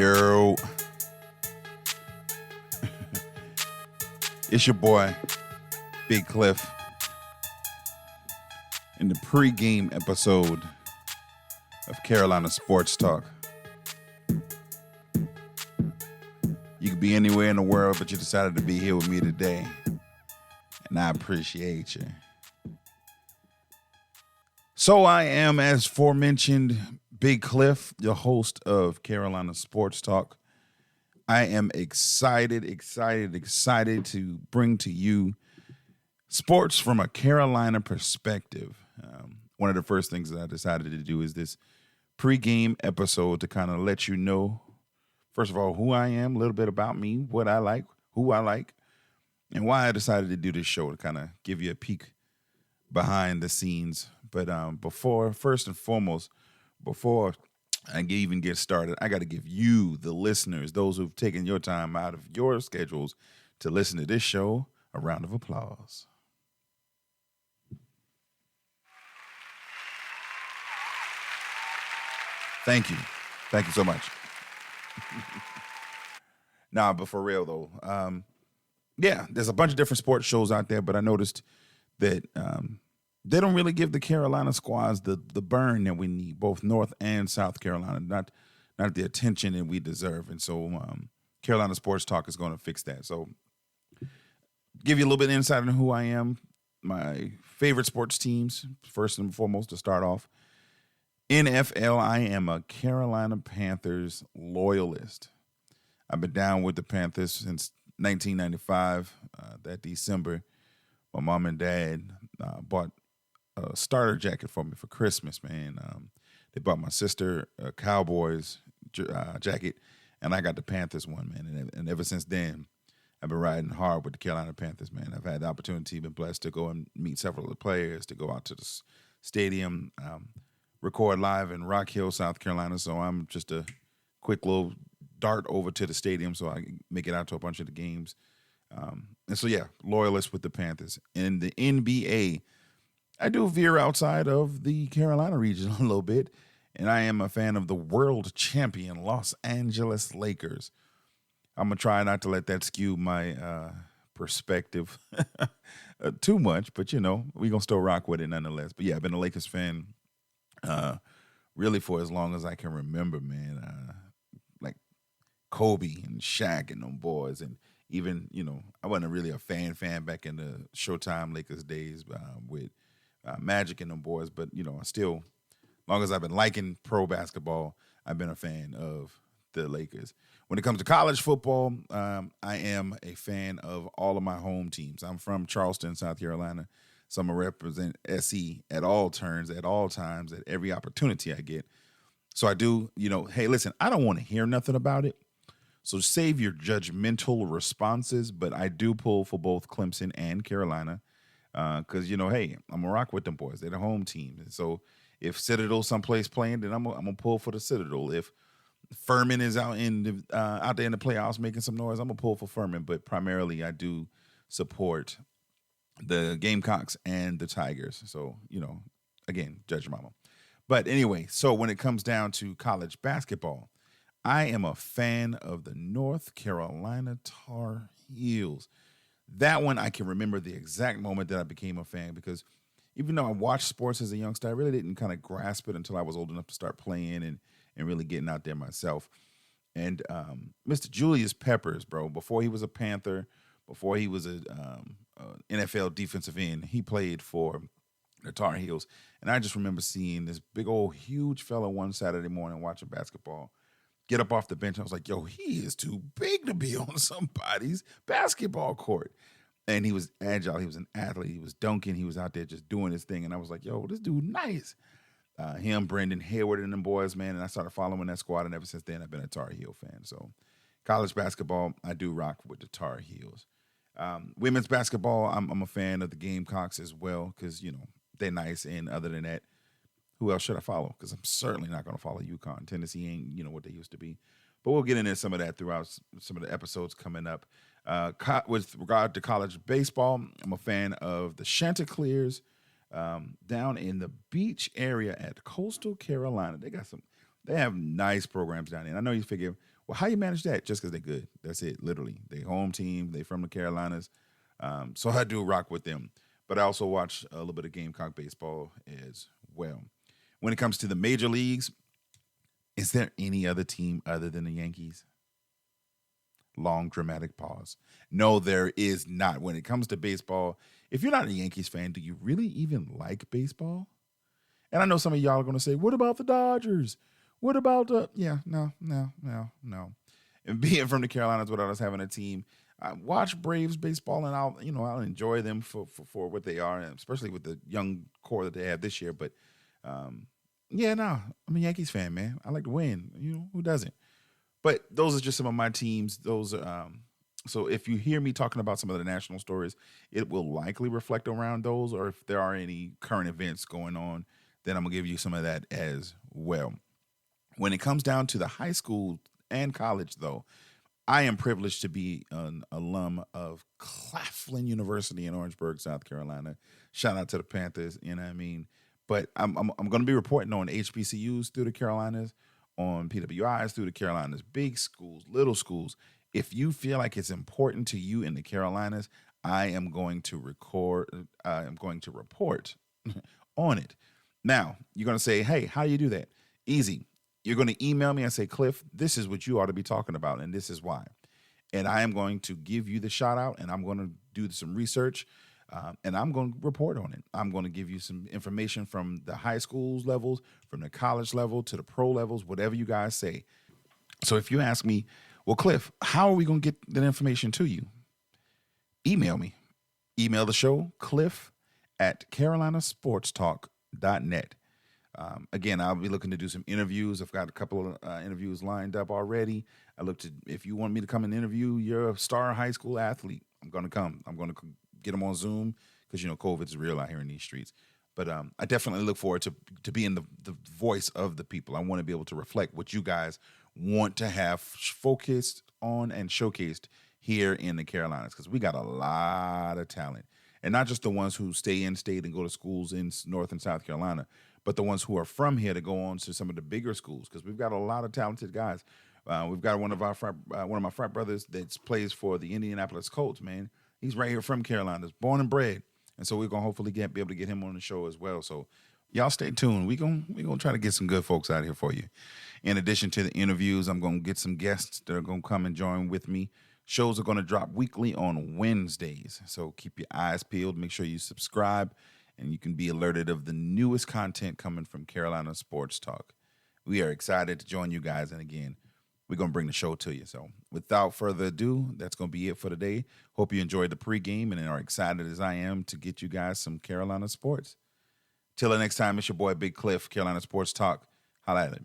Yo, it's your boy, Big Cliff, in the pregame episode of Carolina Sports Talk. You could be anywhere in the world, but you decided to be here with me today, and I appreciate you. So I am, as aforementioned, Big Cliff, your host of Carolina Sports Talk. I am excited to bring to you sports from a Carolina perspective. One of the first things that I decided to do is this pregame episode to kind of let you know, first of all, who I am, a little bit about me, what I like, who I like, and why I decided to do this show, to kind of give you a peek behind the scenes. But first and foremost, before I even get started, I got to give you, the listeners, those who've taken your time out of your schedules to listen to this show, a round of applause. Thank you. Thank you so much. Nah, but for real, though, there's a bunch of different sports shows out there, but I noticed that they don't really give the Carolina squads the burn that we need, both North and South Carolina, not the attention that we deserve. And so Carolina Sports Talk is going to fix that. So give you a little bit of insight on who I am, my favorite sports teams, first and foremost to start off. NFL, I am a Carolina Panthers loyalist. I've been down with the Panthers since 1995, that December. My mom and dad bought a starter jacket for me for Christmas, man. They bought my sister a Cowboys jacket, and I got the Panthers one, man. And ever since then, I've been riding hard with the Carolina Panthers, man. I've had the opportunity, been blessed to go and meet several of the players, to go out to the stadium, record live in Rock Hill, South Carolina. So I'm just a quick little dart over to the stadium so I can make it out to a bunch of the games. And so, loyalist with the Panthers. In the NBA, I do veer outside of the Carolina region a little bit, and I am a fan of the world champion Los Angeles Lakers. I'm going to try not to let that skew my perspective too much, but, we're going to still rock with it nonetheless. But, I've been a Lakers fan really for as long as I can remember, man. Like Kobe and Shaq and them boys, and even, I wasn't really a fan back in the Showtime Lakers days with Magic and them boys, but, I still, as long as I've been liking pro basketball, I've been a fan of the Lakers. When it comes to college football, I am a fan of all of my home teams. I'm from Charleston, South Carolina, so I'm going to represent SE at all turns, at all times, at every opportunity I get. So I do, hey, listen, I don't want to hear nothing about it. So save your judgmental responses, but I do pull for both Clemson and Carolina because, hey, I'm going to rock with them boys. They're the home team. And so if Citadel someplace playing, then I'm going to pull for the Citadel. If Furman is out there in the playoffs making some noise, I'm going to pull for Furman. But primarily I do support the Gamecocks and the Tigers. So, again, judge your mama. But anyway, so when it comes down to college basketball, I am a fan of the North Carolina Tar Heels. That one, I can remember the exact moment that I became a fan, because even though I watched sports as a youngster, I really didn't kind of grasp it until I was old enough to start playing and really getting out there myself. And Mr. Julius Peppers, bro, before he was a Panther, before he was a NFL defensive end, he played for the Tar Heels. And I just remember seeing this big old huge fella one Saturday morning watching basketball get up off the bench. I was like, yo, he is too big to be on somebody's basketball court. And he was agile. He was an athlete. He was dunking. He was out there just doing his thing. And I was like, yo, this dude nice. Him, Brendan Hayward, and them boys, man. And I started following that squad. And ever since then, I've been a Tar Heel fan. So college basketball, I do rock with the Tar Heels. Women's basketball, I'm a fan of the Gamecocks as well because, they're nice. And other than that, who else should I follow? Because I'm certainly not going to follow UConn. Tennessee ain't, what they used to be. But we'll get into some of that throughout some of the episodes coming up. With regard to college baseball, I'm a fan of the Chanticleers down in the beach area at Coastal Carolina. They have nice programs down there. And I know you figure, Well, how you manage that? Just because they're good. That's it, literally. They home team. They from the Carolinas. So I do rock with them. But I also watch a little bit of Gamecock baseball as well. When it comes to the major leagues, is there any other team other than the Yankees? Long dramatic pause. No, there is not. When it comes to baseball, if you're not a Yankees fan, do you really even like baseball? And I know some of y'all are going to say, what about the Dodgers? What about no. And being from the Carolinas without us having a team, I watch Braves baseball and I'll enjoy them for what they are, and especially with the young core that they have this year. But I'm a Yankees fan, man. I like to win. Who doesn't? But those are just some of my teams. Those are so if you hear me talking about some of the national stories, it will likely reflect around those, or if there are any current events going on, then I'm gonna give you some of that as well. When it comes down to the high school and college, though, I am privileged to be an alum of Claflin University in Orangeburg, South Carolina. Shout out to the Panthers, you know what I mean? But I'm going to be reporting on HBCUs through the Carolinas, on PWIs through the Carolinas, big schools, little schools. If you feel like it's important to you in the Carolinas, I am going to report on it. Now, you're going to say, hey, how do you do that? Easy. You're going to email me and say, Cliff, this is what you ought to be talking about, and this is why. And I am going to give you the shout out, and I'm going to do some research, and I'm going to report on it. I'm going to give you some information from the high schools levels, from the college level to the pro levels, whatever you guys say. So if you ask me, well, Cliff, how are we going to get that information to you? Email me. Email the show, cliff@carolinasportstalk.net. Again, I'll be looking to do some interviews. I've got a couple of interviews lined up already. If you want me to come and interview, you're a star high school athlete, I'm going to come. I'm going to get them on Zoom because, COVID is real out here in these streets. But I definitely look forward to being the voice of the people. I want to be able to reflect what you guys want to have focused on and showcased here in the Carolinas, because we got a lot of talent. And not just the ones who stay in state and go to schools in North and South Carolina, but the ones who are from here to go on to some of the bigger schools, because we've got a lot of talented guys. We've got one of my frat brothers that plays for the Indianapolis Colts. Man, he's right here from Carolina, born and bred, and so we're gonna hopefully be able to get him on the show as well. So y'all stay tuned. We gonna try to get some good folks out here for you. In addition to the interviews, I'm gonna get some guests that are gonna come and join with me. Shows are gonna drop weekly on Wednesdays, so keep your eyes peeled. Make sure you subscribe, and you can be alerted of the newest content coming from Carolina Sports Talk. We are excited to join you guys, and again, we're going to bring the show to you. So without further ado, that's going to be it for today. Hope you enjoyed the pregame and are excited as I am to get you guys some Carolina sports. Till the next time, it's your boy Big Cliff, Carolina Sports Talk. Holla at it.